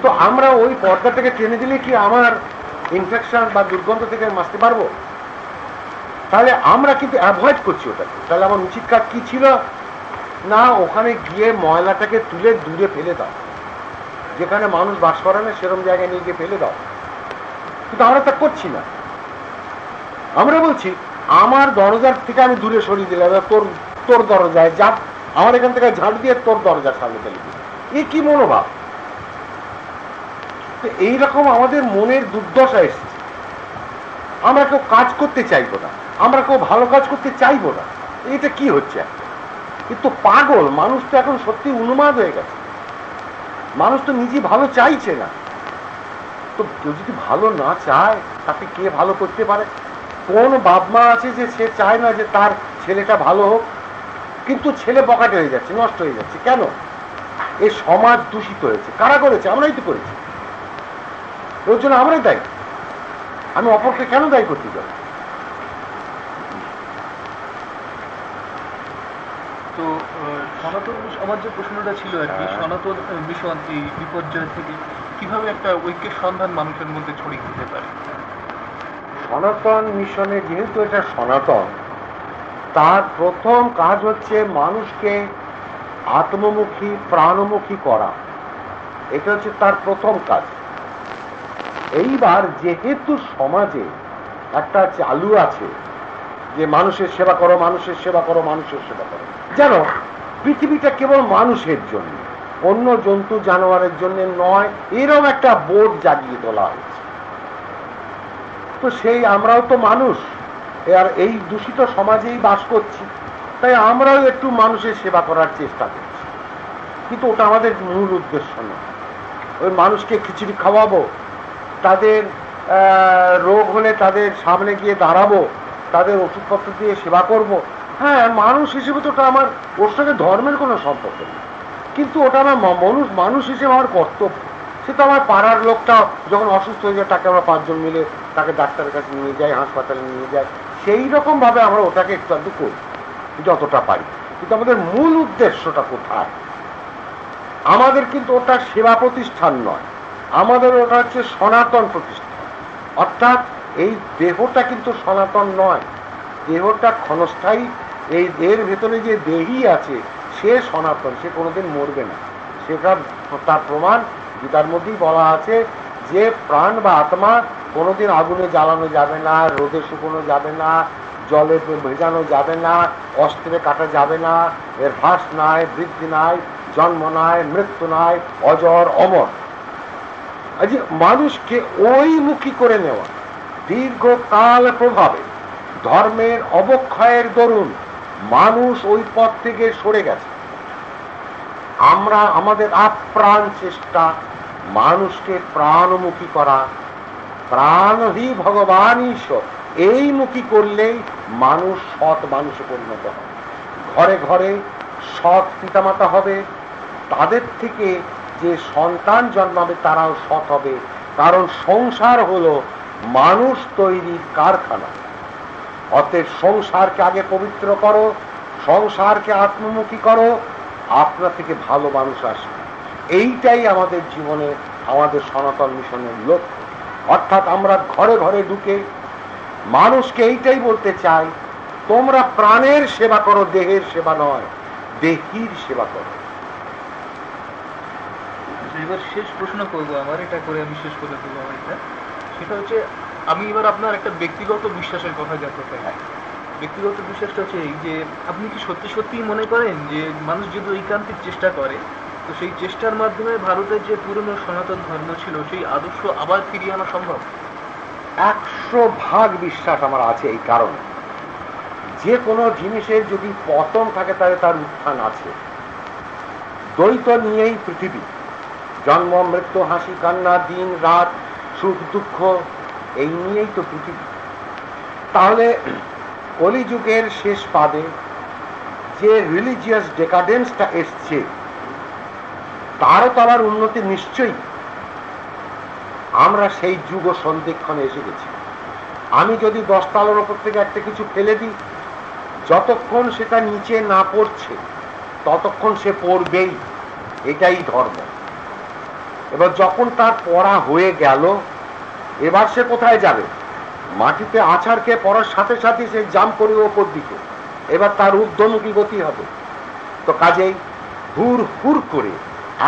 তো আমরা ওই পর্দাটাকে টেনে দিলে কি আমার ইনফেকশন বা দুর্গন্ধ থেকে বাঁচতে পারবো? তাহলে আমরা কিন্তু অ্যাভয়েড করছি ওটাকে। তাহলে আমার উচিত কাজ কি ছিল? না, ওখানে গিয়ে ময়লাটাকে তুলে দূরে ফেলে দাও, যেখানে মানুষ বাস করে না সেরকম জায়গায় নিয়ে গিয়ে ফেলে দাও। কিন্তু আমরা তা করছি না। আমরা বলছি আমার দরজার থেকে আমি দূরে সরিয়ে দিলাম, তোর তোর দরজায় যা, আমার এখান থেকে ঝাড় দিয়ে তোর দরজার সামনে ফেলে দিই। এ কি মনোভাব? এইরকম আমাদের মনের দুর্দশা এসেছে। আমরা কেউ কাজ করতে চাইবো না, আমরা কেউ ভালো কাজ করতে চাইবো না। এটা কি হচ্ছে? কিন্তু পাগল মানুষ তো এখন সত্যি উন্মাদ হয়ে গেছে। মানুষ তো নিজে ভালো চাইছে না। তো কেউ যদি ভালো না চায় তাকে কে ভালো করতে পারে? কোন বাপ মা আছে যে সে চায় না যে তার ছেলেটা ভালো হোক? কিন্তু ছেলে বকাটে হয়ে যাচ্ছে, নষ্ট হয়ে যাচ্ছে। কেন? এই সমাজ দূষিত হয়েছে। কারা করেছে? আমরাই তো করেছি। ওর জন্য আমরাই দায়ী। আমি অপরকে কেন দায়ী করতে যাই? তো সনাতন আমার যে প্রশ্নটা ছিল আর কি, সনাতন মিশন এই বিপর্যয় থেকে কিভাবে একটা ঐক্যের সন্ধান মানুষের মধ্যে ছড়িয়ে দিতে পারে? সনাতন মিশনে যেহেতু এটা সনাতন, তার প্রথম কাজ হচ্ছে মানুষকে আত্মমুখী প্রাণমুখী করা। এটা হচ্ছে তার প্রথম কাজ। এইবার যেহেতু সমাজে একটা চালু আছে যে মানুষের সেবা করো, মানুষের সেবা করো, মানুষের সেবা করো, যেন পৃথিবীটা কেবল মানুষের জন্য, অন্য জন্তু জানোয়ারের জন্য নয়, এরকম একটা বোধ জাগিয়ে তোলা হয়েছে। তো সেই আমরাও তো মানুষ, আর এই দূষিত সমাজেই বাস করছি, তাই আমরাও একটু মানুষের সেবা করার চেষ্টা করছি। কিন্তু ওটা আমাদের মূল উদ্দেশ্য নয়। ওই মানুষকে খিচুড়ি খাওয়াবো, তাদের রোগ হলে তাদের সামনে গিয়ে দাঁড়াবো, তাদের ওষুধপত্র দিয়ে সেবা করব। হ্যাঁ, মানুষ হিসেবে তো ওটা আমার, ওর সঙ্গে ধর্মের কোনো সম্পর্ক নেই। কিন্তু ওটা আমার মানুষ হিসেবে আমার কর্তব্য। সে তো আমার পাড়ার লোকটা যখন অসুস্থ হয়ে যায় তাকে আমরা 5 জন মিলে তাকে ডাক্তারের কাছে নিয়ে যাই, হাসপাতালে নিয়ে যাই। সেই রকম ভাবে আমরা ওটাকে একটু আধটু করি যতটা পারি। কিন্তু আমাদের মূল উদ্দেশ্যটা কোথায়? আমাদের কিন্তু ওটা সেবা প্রতিষ্ঠান নয়, আমাদের ওটা হচ্ছে সনাতন প্রতিষ্ঠান। অর্থাৎ এই দেহটা কিন্তু সনাতন নয়, দেহটা ক্ষণস্থায়ী। এই এর ভেতরে যে দেহী আছে সে সনাতন, সে কোনোদিন মরবে না। সেটা তার প্রমাণ গীতার মধ্যেই বলা আছে যে প্রাণ বা আত্মা কোনোদিন আগুনে জ্বালানো যাবে না, রোদে শুকোনো যাবে না, জলে ভেজানো যাবে না, অস্ত্রে কাটা যাবে না, এর হ্রাস নাই, বৃদ্ধি নাই, জন্ম নাই, মৃত্যু নাই, অজর অমর। আজ মানুষকে ওই মুখী করে নেওয়া দীর্ঘকাল প্রভাবে ধর্মের অবক্ষয়ের দরুন মানুষ ওই পথ থেকে সরে গেছে। আমরা আমাদের আপ্রাণ চেষ্টা মানুষকে প্রাণমুখী করা, প্রাণহি ভগবান ঈশ্বর, এই মুখী করলেই মানুষ সৎ মানুষে পরিণত হবে। ঘরে ঘরে সৎ পিতামাতা হবে, তাদের থেকে যে সন্তান জন্মাবে তারাও সৎ হবে। কারণ সংসার হলো মানুষ তৈরির কারখানা। অতএব সংসারকে আগে পবিত্র করো, সংসারকে আত্মমুখী করো, আপনা থেকে ভালো মানুষ আসবে। এইটাই আমাদের জীবনে আমাদের সনাতন মিশনের লক্ষ্য। অর্থাৎ আমরা ঘরে ঘরে ঢুকে মানুষকে এইটাই বলতে চাই, তোমরা প্রাণের সেবা করো, দেহের সেবা নয়, দেহির সেবা করো। এবার শেষ প্রশ্ন করবো আমার, এটা করে আমি শেষ করে দেবো আমার এটা। সেটা হচ্ছে, আমি এবার আপনার একটা ব্যক্তিগত বিশ্বাসের কথা জানতে চাই। ব্যক্তিগত বিশ্বাসটা হচ্ছে এই যে, আপনি কি সত্যি সত্যিই মনে করেন যে মানুষ যদি ঐকান্তিক চেষ্টা করে, তো সেই চেষ্টার মাধ্যমে ভারতের যে পুরনো সনাতন ধর্ম ছিল সেই আদর্শ আবার ফিরিয়ে আনা সম্ভব? 100% বিশ্বাস আমার আছে। এই কারণে যে কোনো জিনিসের যদি পতন থাকে তাহলে তার উত্থান আছে। দ্বৈত নিয়েই পৃথিবী, জন্ম মৃত্যু, হাসি কান্না, দিন রাত, সুখ দুঃখ, এই নিয়েই তো পৃথিবী। তাহলে কলিযুগের শেষ পাদে যে রিলিজিয়াস ডেকাডেন্সটা এসছে তারও তো আবার উন্নতি নিশ্চয়ই। আমরা সেই যুগ সন্ধিক্ষণে এসে গেছি। আমি যদি 10 তলার ওপর থেকে একটা কিছু ফেলে দিই, যতক্ষণ সেটা নিচে না পড়ছে ততক্ষণ সে পড়বেই। এটাই ধর্ম। এবার যখন তার পড়া হয়ে গেল, এবার সে কোথায় যাবে? মাটিতে আছাড় খেয়ে পড়ার সাথে সাথে সে জাম্প করবে ওপর দিকে, এবার তার ঊর্ধ্বমুখী গতি হবে। তো কাজেই হুর হুর করে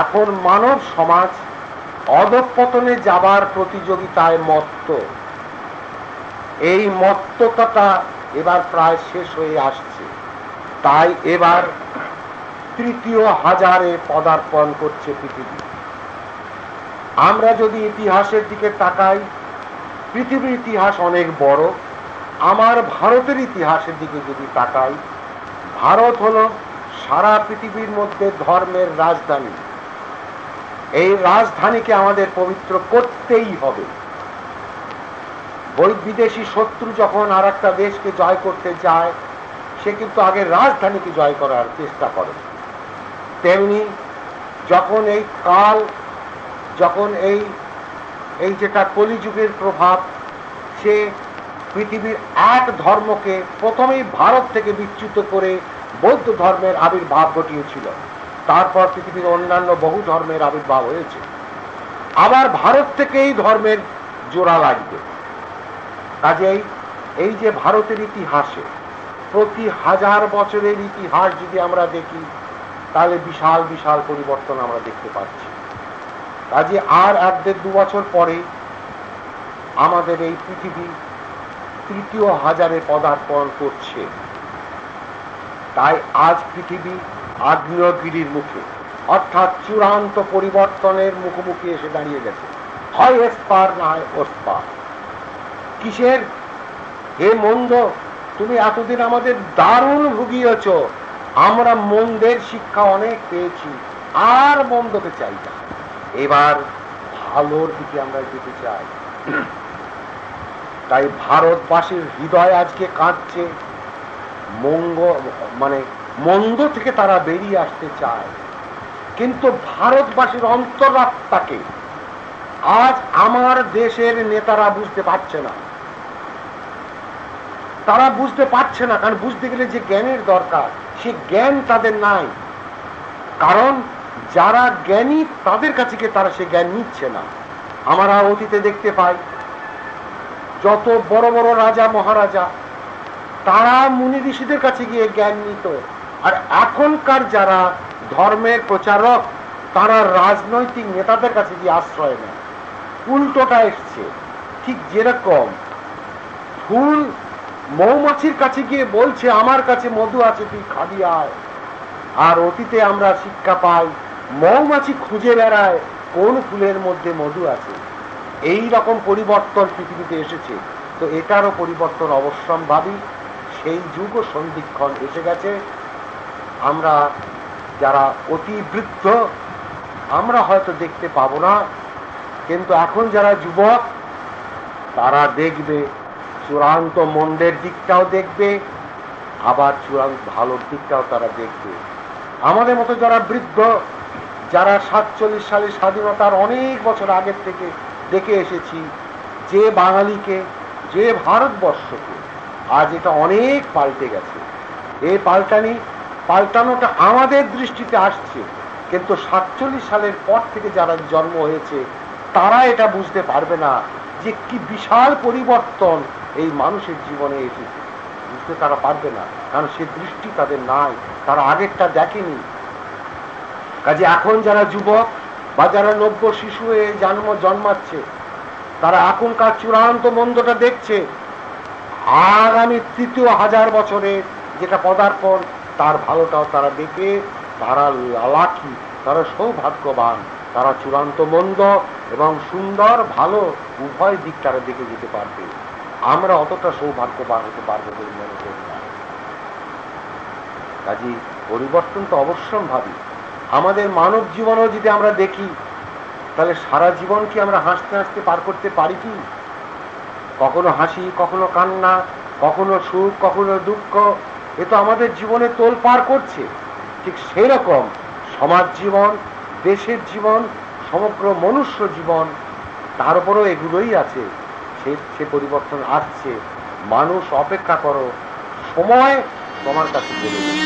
এখন মানব সমাজ অধঃপতনে যাবার প্রতিযোগিতায় মত্ত। এই মত্ততাটা এবার প্রায় শেষ হয়ে আসছে, তাই এবার তৃতীয় হাজারে পদার্পণ করছে পৃথিবী। আমরা যদি ইতিহাসের দিকে তাকাই, পৃথিবীর ইতিহাস অনেক বড়। আমার ভারতের ইতিহাসের দিকে যদি তাকাই, ভারত হলো সারা পৃথিবীর মধ্যে ধর্মের রাজধানী। এই রাজধানীকে আমাদের পবিত্র করতেই হবে। বিদেশি শত্রু যখন আর একটা দেশকে জয় করতে যায়, সে কিন্তু আগে রাজধানীকে জয় করার চেষ্টা করে। তেমনি যখন এই কাল, যখন এই যেটা কলিযুগের প্রভাব, সে পৃথিবীর এক ধর্মকে প্রথমেই ভারত থেকে বিচ্যুত করে বৌদ্ধ ধর্মের আবির্ভাব ঘটিয়েছিল। তারপর পৃথিবীর অন্যান্য বহু ধর্মের আবির্ভাব হয়েছে। আবার ভারত থেকেই ধর্মের জোড়া লাগবে। কাজেই এই যে ভারতের ইতিহাসে প্রতি 1000 বছরের ইতিহাস যদি আমরা দেখি, তাহলে বিশাল বিশাল পরিবর্তন আমরা দেখতে পাচ্ছি। কাজে আর 1-1.5 বছর পরে আমাদের এই পৃথিবী তৃতীয় হাজারে পদার্পণ করছে। তাই আজ পৃথিবী আগ্নেয়গিরির মুখে, অর্থাৎ চূড়ান্ত পরিবর্তনের মুখোমুখি এসে দাঁড়িয়ে গেছে। হয় এসপার না হয় ওসপার। কিসের? হে মন্দ, তুমি এতদিন আমাদের দারুণ ভুগিয়েছ, আমরা মন্দের শিক্ষা অনেক পেয়েছি, আর মন্দকে চাই না, এবার ভালোর দিকে আমরা যেতে চাই। তাই ভারতবাসীর হৃদয় আজকে কাঁদছে, মন্দ থেকে তারা বেরিয়ে আসতে চায়। কিন্তু ভারতবাসীর অন্তরাত্মাকে আজ আমার দেশের নেতারা বুঝতে পারছে না। তারা বুঝতে পারছে না, কারণ বুঝতে গেলে যে জ্ঞানের দরকার, সে জ্ঞান তাদের নাই। কারণ যারা জ্ঞানী তাদের কাছে গিয়ে তারা সে জ্ঞান নিচ্ছে না। আমরা অতীতে দেখতে পাই, যত বড় বড় রাজা মহারাজা, তারা মুনি ঋষিদের কাছে গিয়ে জ্ঞান নিত। আর এখনকার যারা ধর্মের প্রচারক, তারা রাজনৈতিক নেতাদের কাছে গিয়ে আশ্রয় নেয়। উল্টোটা এসছে। ঠিক যেরকম ফুল মৌমাছির কাছে গিয়ে বলছে আমার কাছে মধু আছে, তুই খাবি আয়। আর অতীতে আমরা শিক্ষা পাই, মৌমাছি খুঁজে বেড়ায় কোন ফুলের মধ্যে মধু আছে। এই রকম পরিবর্তন পৃথিবীতে এসেছে। তো এটারও পরিবর্তন অবশ্যম্ভাবী। সেই যুগ সন্ধিক্ষণ এসে গেছে। আমরা যারা অতি বৃদ্ধ, আমরা হয়তো দেখতে পাবো না, কিন্তু এখন যারা যুবক, তারা দেখবে, চূড়ান্ত মন্দের দিকটাও দেখবে, আবার চূড়ান্ত ভালোর দিকটাও তারা দেখবে। আমাদের মতো যারা বৃদ্ধ, যারা 47 সালে স্বাধীনতার অনেক বছর আগের থেকে দেখে এসেছি, যে বাঙালিকে, যে ভারতবর্ষকে আজ এটা অনেক পাল্টে গেছে। এই পাল্টানোটা আমাদের দৃষ্টিতে আসছে, কিন্তু 47 সালের পর থেকে যারা জন্ম হয়েছে, তারা এটা বুঝতে পারবে না যে কি বিশাল পরিবর্তন এই মানুষের জীবনে এসেছে। বুঝতে তারা পারবে না, কারণ সে দৃষ্টি তাদের নাই, তারা আগেরটা দেখেনি। কাজে এখন যারা যুবক বা যারা নব্য শিশু হয়ে জন্মাচ্ছে, তারা এখনকার চূড়ান্ত মন্দটা দেখছে। আগামী তৃতীয় 1000 বছরে যেটা পদার্পণ, তার ভালোটাও তারা দেখে তারা লাকি, তারা সৌভাগ্যবান। তারা চূড়ান্ত মন্দ এবং সুন্দর ভালো উভয় দিক তারা দেখে যেতে পারবে। আমরা অতটা সৌভাগ্যবান হতে পারবো বলে মনে করি না। কাজে পরিবর্তন তো অবশ্যম্ভাবী। আমাদের মানব জীবনেও যদি আমরা দেখি, তাহলে সারা জীবন কি আমরা হাসতে হাসতে পার করতে পারি কি? কখনো হাসি, কখনো কান্না, কখনো সুখ, কখনো দুঃখ, এ তো আমাদের জীবনে তোলপাড় করছে। ঠিক সেরকম সমাজ জীবন, দেশের জীবন, সমগ্র মনুষ্য জীবন, তার উপরও এগুলোই আছে। সে পরিবর্তন আসছে। মানুষ অপেক্ষা করো, সময় তোমার কাছে বলে দেবে।